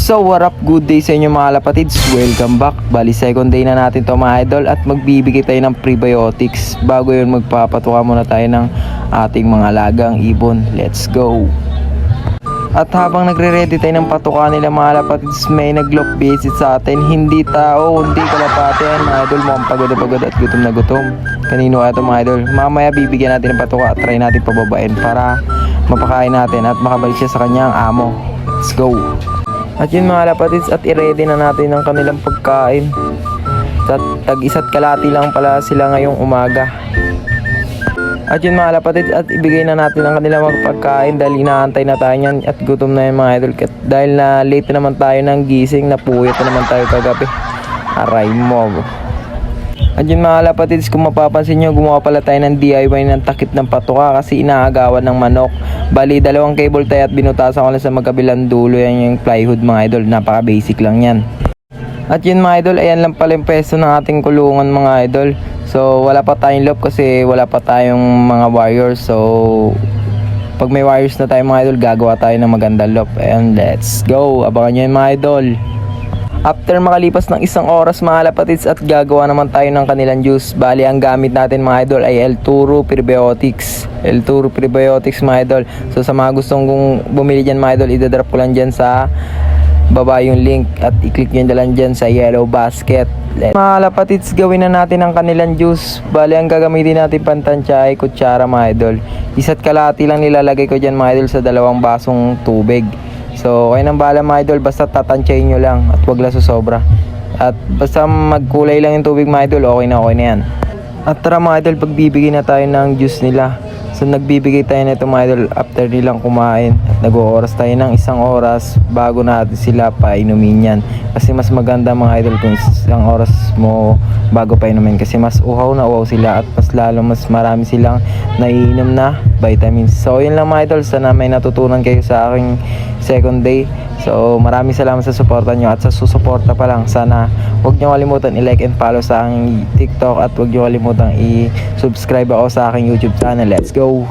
So what up, good day sa inyo mga lapatids, welcome back. Bali second day na natin to mga idol at magbibigay tayo ng prebiotics. Bago yun magpapatuka muna tayo ng ating mga alagang ibon. Let's go. At habang nagre-ready tayo ng patuka nila mga lapatids, may nag-lock visit sa atin. Hindi tao, hindi kalapate yan mga idol. Mukhang pagod na pagod at gutom na gutom. Kanino kaya ito mga idol? Mamaya bibigyan natin ng patuka at try natin pababain para mapakain natin at makabalik siya sa kanyang amo. Let's go. At yun mga lapatids, at i-ready na natin ang kanilang pagkain. At tag-isa't kalati lang pala sila ngayong umaga. At yun mga lapatids, at ibigay na natin ang kanilang pagkain dahil inaantay na tayo niyan at gutom na yun mga idol. Dahil na late na naman tayo ng gising, napuyat na naman tayo kagabi. Aray mo. At yun mga lapatids, kung mapapansin nyo, gumawa pala tayo ng DIY ng takip ng patuka kasi inaagawan ng manok. Bali, dalawang cable tie at binutasan ko lang sa magkabilang dulo. Yan yung plywood mga idol, napaka basic lang yan. At yun mga idol, ayan lang pala yung peso ng ating kulungan mga idol. So wala pa tayong loop kasi wala pa tayong mga wires. So pag may wires na tayo mga idol, gagawa tayo ng magandang loop. And let's go, abangan nyo yun mga idol. After makalipas ng isang oras mga lapatids, at gagawa naman tayo ng kanilang juice. Bali, ang gamit natin mga idol ay L-Turo Prebiotics. L-Turo Prebiotics mga idol. So sa mga gustong bumili dyan mga idol, idadrop ko lang dyan sa baba yung link at i-click nyo lang dyan sa yellow basket. Mga lapatids, gawin na natin ang kanilang juice. Bali, ang gagamitin natin pantansya ay kutsara mga idol. Isa't kalahati lang nilalagay ko dyan mga idol sa 2 basong tubig. So kayo nang bahala mga idol, basta tatansyahin nyo lang at wag lang sobra. At basta magkulay lang yung tubig mga idol, okay na yan. At tara mga idol, pagbibigay na tayo ng juice nila. So nagbibigay tayo nito mga idol after nilang kumain. At nag-ooras tayo ng 1 oras bago natin sila painumin yan. Kasi mas maganda mga idol kung 1 oras mo bago painumin. Kasi mas uhaw na uhaw sila at mas lalo mas marami silang naiinom na vitamins. So yun lang mga idol, sana may natutunan kayo sa aking second day. So maraming salamat sa suporta nyo at sa susuporta pa lang. Sana huwag nyo kalimutan i-like and follow sa aking TikTok at huwag nyo kalimutan i-subscribe ako sa aking YouTube channel. Let's go!